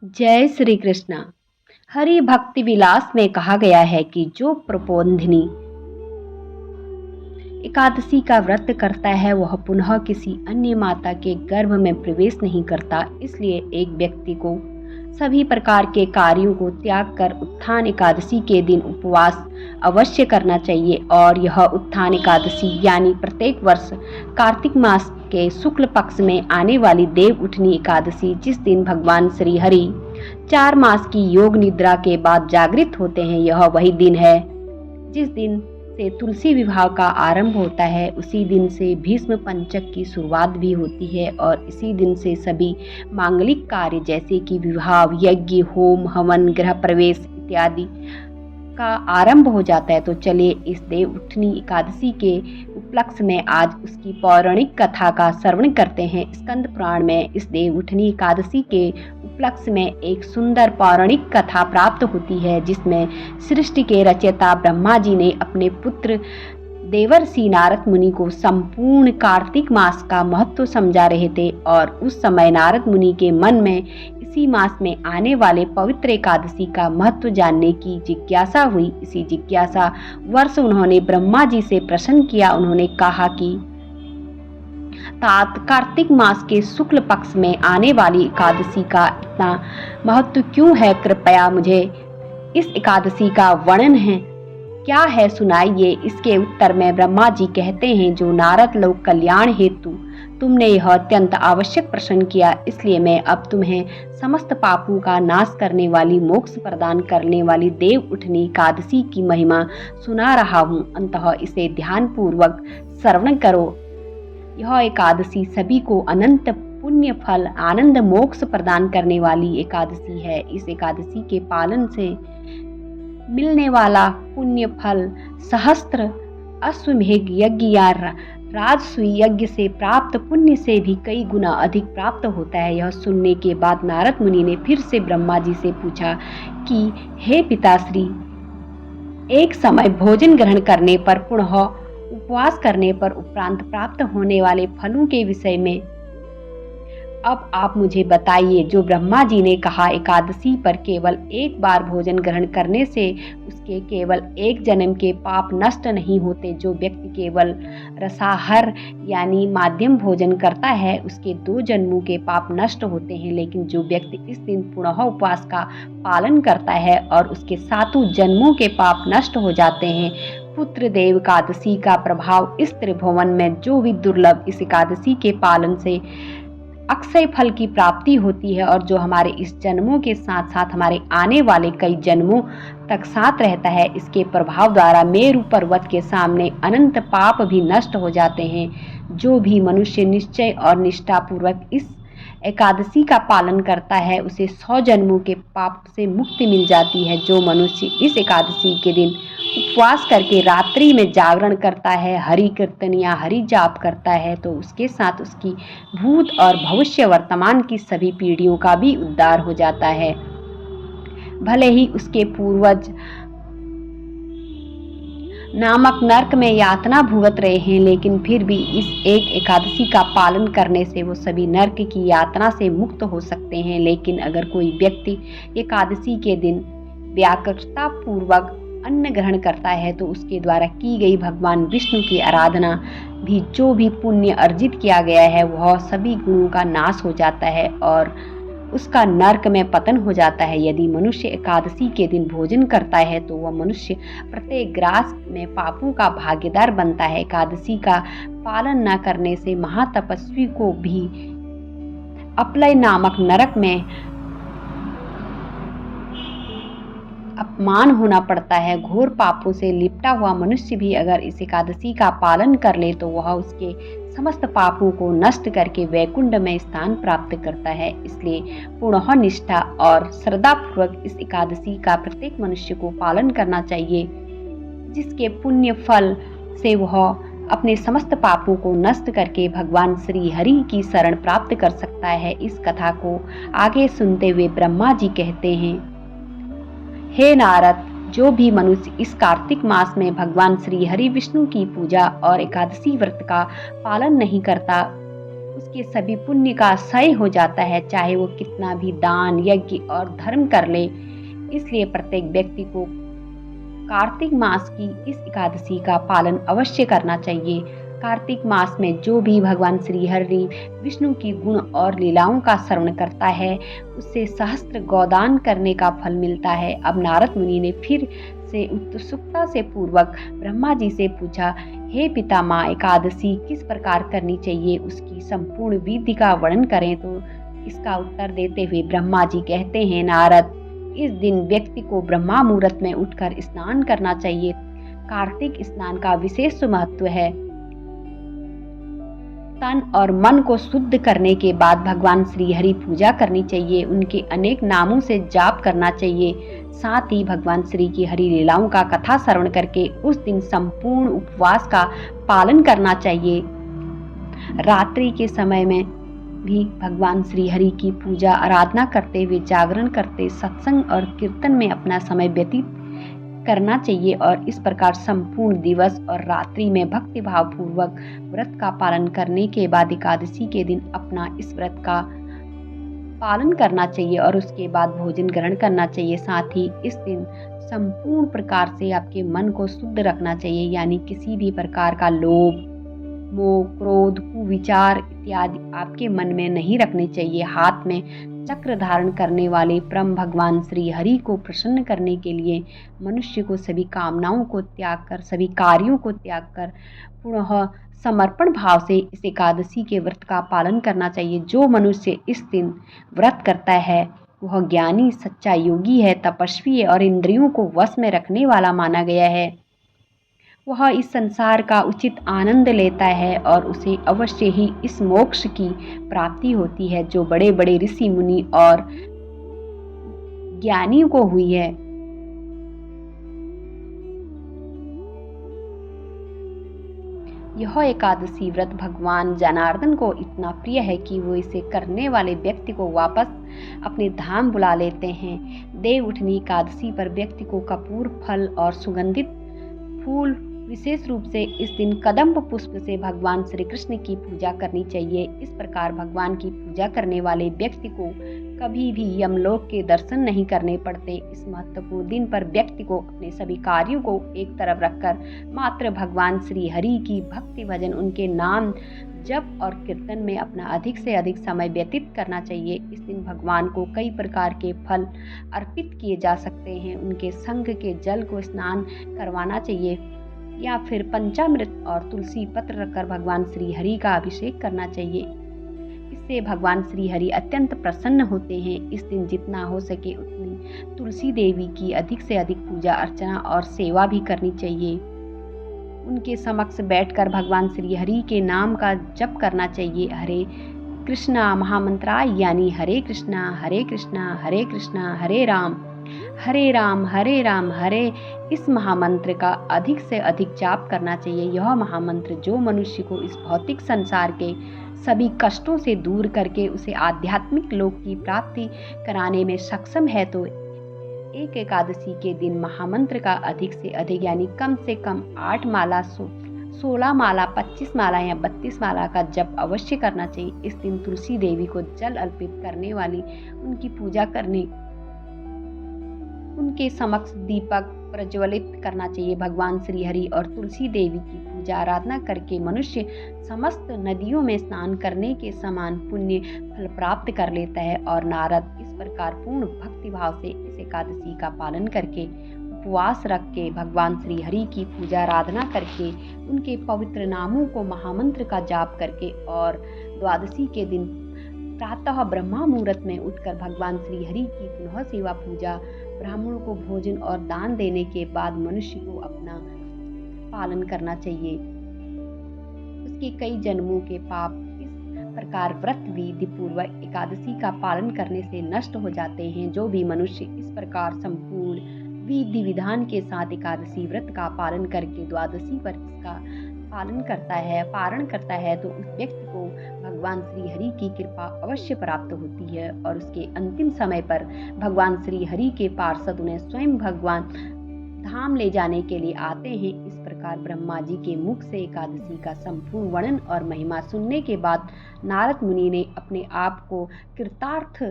जय श्री कृष्णा। हरि भक्ति विलास में कहा गया है कि जो प्रबोधिनी एकादशी का व्रत करता है वह पुनः किसी अन्य माता के गर्भ में प्रवेश नहीं करता। इसलिए एक व्यक्ति को सभी प्रकार के कार्यों को त्याग कर उत्थान एकादशी के दिन उपवास अवश्य करना चाहिए। और यह उत्थान एकादशी यानी प्रत्येक वर्ष कार्तिक मास के शुक्ल पक्ष में आने वाली देव उठनी एकादशी, जिस दिन भगवान श्री हरि 4 मास की योग निद्रा के बाद जागृत होते हैं, यह वही दिन है जिस दिन से तुलसी विवाह का आरंभ होता है। उसी दिन से भीष्म पंचक की शुरुआत भी होती है और इसी दिन से सभी मांगलिक कार्य जैसे कि विवाह, यज्ञ, होम, हवन, गृह प्रवेश इत्यादि का आरंभ हो जाता है। तो चलिए इस देव उठनी एकादशी के उपलक्ष्य में आज उसकी पौराणिक कथा का श्रवण करते हैं। स्कंद पुराण में इस देव उठनी एकादशी के उपलक्ष्य में एक सुंदर पौराणिक कथा प्राप्त होती है, जिसमें सृष्टि के रचयिता ब्रह्मा जी ने अपने पुत्र देवर्षि नारद मुनि को संपूर्ण कार्तिक मास का महत्व समझा रहे थे। और उस समय नारद मुनि के मन में इसी मास में आने वाले पवित्र एकादशी का महत्व जानने की जिज्ञासा हुई। इसी जिज्ञासा वर्ष उन्होंने ब्रह्मा जी से प्रश्न किया। उन्होंने कहा कि तात कार्तिक मास के शुक्ल पक्ष में आने वाली एकादशी का इतना महत्व क्यों है? कृपया मुझे इस एकादशी का वर्णन है क्या है सुनाइए। इसके उत्तर में ब्रह्मा जी कहते हैं, जो नारद लोक कल्याण हेतु तुमने यह अत्यंत आवश्यक प्रश्न किया, इसलिए मैं अब तुम्हें समस्त पापों का नाश करने वाली, मोक्ष प्रदान करने वाली देव उठनी एकादशी की महिमा सुना रहा हूँ। अतः इसे ध्यान पूर्वक श्रवण करो। यह एकादशी सभी को अनंत पुण्य फल, आनंद, मोक्ष प्रदान करने वाली एकादशी है। इस एकादशी के पालन से मिलने वाला पुण्य फल सहस्त्र अश्वमेध यज्ञ या राजसूय यज्ञ से प्राप्त पुण्य से भी कई गुना अधिक प्राप्त होता है। यह सुनने के बाद नारद मुनि ने फिर से ब्रह्मा जी से पूछा कि हे पिताश्री, एक समय भोजन ग्रहण करने पर, पुनः उपवास करने पर उपरांत प्राप्त होने वाले फलों के विषय में अब आप मुझे बताइए। जो ब्रह्मा जी ने कहा, एकादशी पर केवल एक बार भोजन ग्रहण करने से उसके केवल एक जन्म के पाप नष्ट नहीं होते। जो व्यक्ति केवल रसाहार यानी माध्यम भोजन करता है, उसके 2 जन्मों के पाप नष्ट होते हैं। लेकिन जो व्यक्ति इस दिन पुनः उपवास का पालन करता है और उसके 7 जन्मों के पाप नष्ट हो जाते हैं। पुत्र देव एकादशी का प्रभाव इस त्रिभुवन में जो भी दुर्लभ इस एकादशी के पालन से अक्षय फल की प्राप्ति होती है और जो हमारे इस जन्मों के साथ साथ हमारे आने वाले कई जन्मों तक साथ रहता है, इसके प्रभाव द्वारा मेरु पर्वत के सामने अनंत पाप भी नष्ट हो जाते हैं। जो भी मनुष्य निश्चय और निष्ठा पूर्वक इस एकादशी का पालन करता है, उसे 100 जन्मों के पाप से मुक्ति मिल जाती है। जो मनुष्य इस एकादशी के दिन उपवास करके रात्रि में जागरण करता है, हरि कीर्तन या हरि जाप करता है, तो उसके साथ उसकी भूत और भविष्य वर्तमान की सभी पीढ़ियों का भी उद्धार हो जाता है। भले ही उसके पूर्वज नामक नरक में यातना भुगत रहे हैं, लेकिन फिर भी इस एक एकादशी का पालन करने से वो सभी नरक की यातना से मुक्त हो सकते हैं। लेकिन अगर कोई व्यक्ति एकादशी के दिन व्याकुलता पूर्वक अन्न ग्रहण करता है, तो उसके द्वारा की गई भगवान विष्णु की आराधना भी, जो भी पुण्य अर्जित किया गया है, वह सभी गुणों का नाश हो जाता है और उसका नरक में पतन हो जाता है। यदि मनुष्य एकादशी के दिन भोजन करता है, तो वह मनुष्य प्रत्येक ग्रास में पापों का भागीदार बनता है। एकादशी का पालन न करने से महातपस्वी को भी अपलय नामक नरक में अपमान होना पड़ता है। घोर पापों से लिपटा हुआ मनुष्य भी अगर इस एकादशी का पालन कर ले, तो वह उसके समस्त पापों को नष्ट करके वैकुंठ में स्थान प्राप्त करता है। इसलिए पूर्ण निष्ठा और श्रद्धा पूर्वक इस एकादशी का प्रत्येक मनुष्य को पालन करना चाहिए, जिसके पुण्य फल से वह अपने समस्त पापों को नष्ट करके भगवान श्री हरि की शरण प्राप्त कर सकता है। इस कथा को आगे सुनते हुए ब्रह्मा जी कहते हैं, हे नारद, जो भी मनुष्य इस कार्तिक मास में भगवान श्री हरि विष्णु की पूजा और एकादशी व्रत का पालन नहीं करता, उसके सभी पुण्य का क्षय हो जाता है, चाहे वो कितना भी दान, यज्ञ और धर्म कर ले। इसलिए प्रत्येक व्यक्ति को कार्तिक मास की इस एकादशी का पालन अवश्य करना चाहिए। कार्तिक मास में जो भी भगवान श्री हरि विष्णु की गुण और लीलाओं का श्रवण करता है, उससे सहस्त्र गोदान करने का फल मिलता है। अब नारद मुनि ने फिर से उत्सुकता से पूर्वक ब्रह्मा जी से पूछा, हे पितामह, एकादशी किस प्रकार करनी चाहिए, उसकी संपूर्ण विधि का वर्णन करें। तो इसका उत्तर देते हुए ब्रह्मा जी कहते हैं, नारद, इस दिन व्यक्ति को ब्रह्मा मुहूर्त में उठकर स्नान करना चाहिए। कार्तिक स्नान का विशेष महत्व है। तन और मन को शुद्ध करने के बाद भगवान श्री हरि पूजा करनी चाहिए, उनके अनेक नामों से जाप करना चाहिए। साथ ही भगवान श्री की हरि लीलाओं का कथा श्रवण करके उस दिन संपूर्ण उपवास का पालन करना चाहिए। रात्रि के समय में भी भगवान श्री हरि की पूजा आराधना करते हुए जागरण करते, सत्संग और कीर्तन में अपना समय व्यतीत करना चाहिए और इस प्रकार संपूर्ण दिवस और रात्रि में भक्ति भाव पूर्वक व्रत का पालन करने के बाद एकादशी के दिन अपना इस व्रत का पालन करना चाहिए और उसके बाद भोजन ग्रहण करना चाहिए। साथ ही इस दिन संपूर्ण प्रकार से आपके मन को शुद्ध रखना चाहिए, यानी किसी भी प्रकार का लोभ, मोह, क्रोध, कुविचार इत्यादि आपके मन में नहीं रखने चाहिए। हाथ में चक्र धारण करने वाले परम भगवान श्री हरि को प्रसन्न करने के लिए मनुष्य को सभी कामनाओं को त्याग कर, सभी कार्यों को त्याग कर पुनः समर्पण भाव से इस एकादशी के व्रत का पालन करना चाहिए। जो मनुष्य इस दिन व्रत करता है वह ज्ञानी, सच्चा योगी है, तपस्वी है और इंद्रियों को वश में रखने वाला माना गया है। वह इस संसार का उचित आनंद लेता है और उसे अवश्य ही इस मोक्ष की प्राप्ति होती है जो बड़े बड़े ऋषि मुनि और ज्ञानियों को हुई है। यह एकादशी व्रत भगवान जनार्दन को इतना प्रिय है कि वो इसे करने वाले व्यक्ति को वापस अपने धाम बुला लेते हैं। देव उठनी एकादशी पर व्यक्ति को कपूर, फल और सुगंधित फूल, विशेष रूप से इस दिन कदम्ब पुष्प से भगवान श्री कृष्ण की पूजा करनी चाहिए। इस प्रकार भगवान की पूजा करने वाले व्यक्ति को कभी भी यमलोक के दर्शन नहीं करने पड़ते। इस महत्वपूर्ण दिन पर व्यक्ति को अपने सभी कार्यों को एक तरफ रखकर मात्र भगवान श्री हरि की भक्ति भजन, उनके नाम जप और कीर्तन में अपना अधिक से अधिक समय व्यतीत करना चाहिए। इस दिन भगवान को कई प्रकार के फल अर्पित किए जा सकते हैं। उनके संग के जल को स्नान करवाना चाहिए या फिर पंचामृत और तुलसी पत्र रखकर भगवान श्री हरि का अभिषेक करना चाहिए। इससे भगवान श्री हरि अत्यंत प्रसन्न होते हैं। इस दिन जितना हो सके उतनी तुलसी देवी की अधिक से अधिक पूजा अर्चना और सेवा भी करनी चाहिए। उनके समक्ष बैठकर भगवान श्री हरि के नाम का जप करना चाहिए। हरे कृष्णा महामंत्राय, यानी हरे कृष्णा हरे कृष्णा हरे कृष्णा हरे राम हरे राम हरे, इस महामंत्र का अधिक से अधिक जाप करना चाहिए। यह महामंत्र जो मनुष्य को इस भौतिक संसार के सभी कष्टों से दूर करके उसे आध्यात्मिक लोक की प्राप्ति कराने में सक्षम है, तो एक एकादशी के दिन महामंत्र का अधिक से अधिक यानी कम से कम 8 माला, 16 माला, 25 माला या 32 माला का जप अवश्य करना चाहिए। इस दिन तुलसी देवी को जल अर्पित करने वाली, उनकी पूजा करने, उनके समक्ष दीपक प्रज्वलित करना चाहिए। भगवान श्री हरि और तुलसी देवी की पूजा आराधना करके मनुष्य समस्त नदियों में स्नान करने के समान पुण्य फल प्राप्त कर लेता है। और नारद इस प्रकार पूर्ण भक्ति भाव से इस एकादशी का पालन करके, उपवास रख के, भगवान श्री हरि की पूजा आराधना करके, उनके पवित्र नामों को महामंत्र का जाप करके और द्वादशी के दिन प्रातः ब्रह्मा मुहूर्त में उठकर भगवान श्री हरि की पुनः सेवा पूजा, ब्राह्मणों को भोजन और दान देने के बाद मनुष्य को अपना पालन करना चाहिए। उसके कई जन्मों के पाप इस प्रकार व्रत विधि पूर्वक एकादशी का पालन करने से नष्ट हो जाते हैं। जो भी मनुष्य इस प्रकार संपूर्ण विधि विधान के साथ एकादशी व्रत का पालन करके द्वादशी पर इसका पारण करता है तो उस व्यक्ति को भगवान श्री हरि की कृपा अवश्य प्राप्त होती है और उसके अंतिम समय पर भगवान श्री हरि के पार्षद उन्हें स्वयं भगवान धाम ले जाने के लिए आते हैं। इस प्रकार प्रकार ब्रह्मा जी के मुख से एकादशी का संपूर्ण वर्णन और महिमा सुनने के बाद नारद मुनि ने अपने आप को कृतार्थ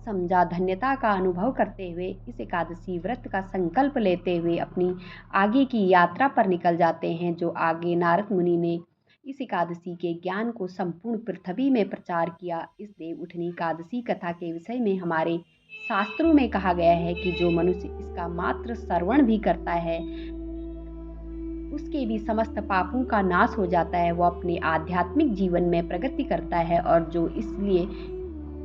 समझा। धन्यता का अनुभव करते हुए इस एकादशी व्रत का संकल्प लेते हुए अपनी आगे की यात्रा पर निकल जाते हैं। जो आगे नारद मुनि ने इस एकादशी के ज्ञान को संपूर्ण पृथ्वी में प्रचार किया। इस देव उठनी एकादशी कथा के विषय में हमारे शास्त्रों में कहा गया है कि जो मनुष्य इसका मात्र श्रवण भी करता है उसके भी समस्त पापों का नाश हो जाता है, वो अपने आध्यात्मिक जीवन में प्रगति करता है। और जो इसलिए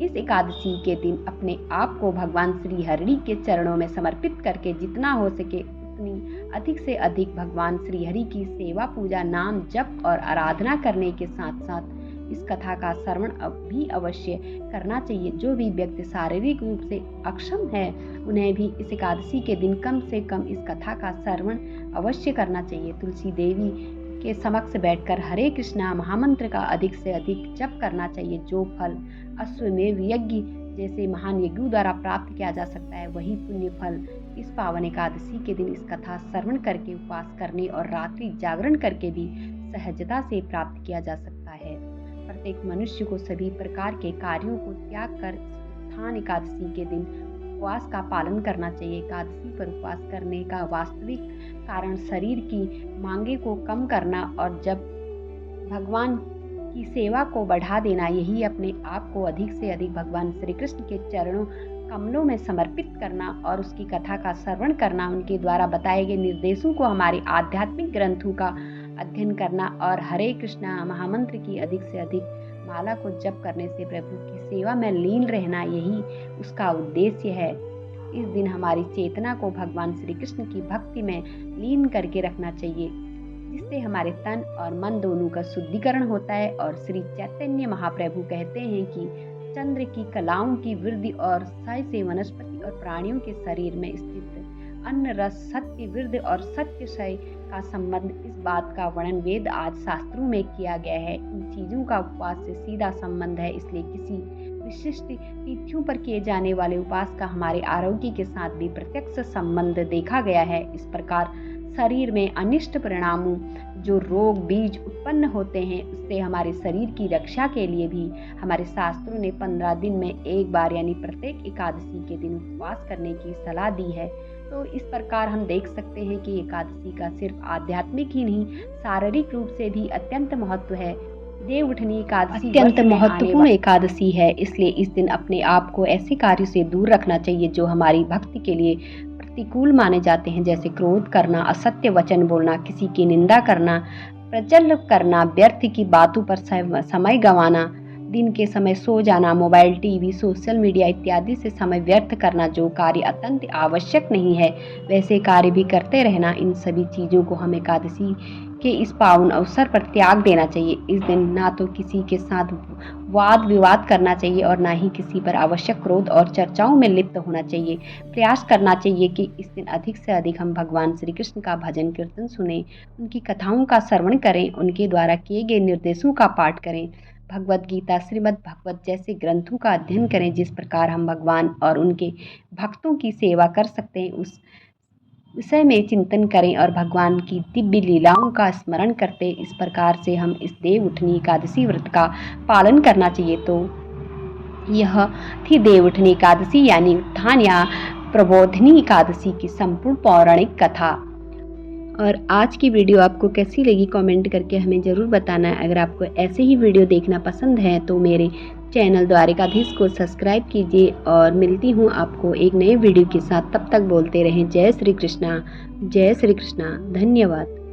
इस एकादशी के दिन अपने आप को भगवान श्री हरि के चरणों में समर्पित करके जितना हो सके उतनी अधिक से अधिक भगवान श्री हरि की सेवा, पूजा, नाम जप और आराधना करने के साथ साथ इस कथा का श्रवण भी अवश्य करना चाहिए। जो भी व्यक्ति शारीरिक रूप से अक्षम है उन्हें भी इस एकादशी के दिन कम से कम इस कथा का श्रवण अवश्य करना चाहिए। तुलसी देवी के समक्ष बैठकर हरे कृष्णा महामंत्र का अधिक से अधिक जप करना चाहिए। जो फल अश्वमेध यज्ञ जैसे महान यज्ञों द्वारा प्राप्त किया जा सकता है, वही पुण्य फल इस पावन एकादशी के दिन इस कथा श्रवण करके, उपवास करने और रात्रि जागरण करके भी सहजता से प्राप्त किया जा सकता है। प्रत्येक मनुष्य को सभी प्रकार के कार्यों को त्याग कर उत्थान एकादशी के दिन उपवास का पालन करना चाहिए। एकादशी पर उपवास करने का वास्तविक कारण शरीर की मांगे को कम करना और जब भगवान की सेवा को बढ़ा देना, यही अपने आप को अधिक से अधिक भगवान श्री कृष्ण के चरणों कमलों में समर्पित करना और उसकी कथा का श्रवण करना, उनके द्वारा बताए गए निर्देशों को हमारे आध्यात्मिक ग्रंथों का अध्ययन करना और हरे कृष्णा महामंत्र की अधिक से अधिक माला को जप करने से प्रभु की सेवा में लीन रहना, यही उसका उद्देश्य है। इस दिन हमारी चेतना को भगवान श्री कृष्ण की भक्ति में लीन करके रखना चाहिए, जिससे हमारे तन और मन दोनों का शुद्धिकरण होता है। और श्री चैतन्य महाप्रभु कहते हैं कि चंद्र की कलाओं की वृद्धि और क्षय से वनस्पति और प्राणियों के शरीर में स्थित अन्न रस सत्य वृद्धि और सत्य क्षय का संबंध, इस बात का वर्णन वेद आज शास्त्रों में किया गया है। इन चीजों का उपवास से सीधा संबंध है, इसलिए किसी विशिष्ट तिथियों पर किए जाने वाले उपवास का हमारे आरोग्य के साथ भी प्रत्यक्ष संबंध देखा गया है। इस प्रकार शरीर में अनिष्ट परिणामों जो रोग बीज उत्पन्न होते हैं, उससे हमारे शरीर की रक्षा के लिए भी हमारे शास्त्रों ने 15 दिन में एक बार यानी प्रत्येक एकादशी के दिन उपवास करने की सलाह दी है। तो इस प्रकार हम देख सकते हैं कि एकादशी का सिर्फ आध्यात्मिक ही नहीं, शारीरिक रूप से भी अत्यंत महत्व है। देव उठनी एकादशी अत्यंत महत्वपूर्ण एकादशी है, इसलिए इस दिन अपने आप को ऐसे कार्यों से दूर रखना चाहिए जो हमारी भक्ति के लिए प्रतिकूल माने जाते हैं, जैसे क्रोध करना, असत्य वचन बोलना, किसी की निंदा करना, प्रजल्प करना, व्यर्थ की बातों पर समय गंवाना, दिन के समय सो जाना, मोबाइल, टीवी, सोशल मीडिया इत्यादि से समय व्यर्थ करना। जो कार्य अत्यंत आवश्यक नहीं है वैसे कार्य भी करते रहना। इन सभी चीज़ों को हम एकादशी के इस पावन अवसर पर त्याग देना चाहिए। इस दिन ना तो किसी के साथ वाद विवाद करना चाहिए और ना ही किसी पर आवश्यक क्रोध और चर्चाओं में लिप्त होना चाहिए। प्रयास करना चाहिए कि इस दिन अधिक से अधिक हम भगवान श्री कृष्ण का भजन कीर्तन सुने, उनकी कथाओं का श्रवण करें, उनके द्वारा किए गए निर्देशों का पाठ करें, भगवत गीता, श्रीमद् भागवत जैसे ग्रंथों का अध्ययन करें। जिस प्रकार हम भगवान और उनके भक्तों की सेवा कर सकते हैं उस विषय में चिंतन करें और भगवान की दिव्य लीलाओं का स्मरण करते, इस प्रकार से हम इस देव उठनी एकादशी व्रत का पालन करना चाहिए। तो यह थी देव उठनी एकादशी यानी उत्थान या प्रबोधिनी एकादशी की संपूर्ण पौराणिक कथा। और आज की वीडियो आपको कैसी लगी कमेंट करके हमें ज़रूर बताना है। अगर आपको ऐसे ही वीडियो देखना पसंद है तो मेरे चैनल द्वारिकाधीश को सब्सक्राइब कीजिए और मिलती हूँ आपको एक नए वीडियो के साथ। तब तक बोलते रहें जय श्री कृष्णा, जय श्री कृष्णा। धन्यवाद।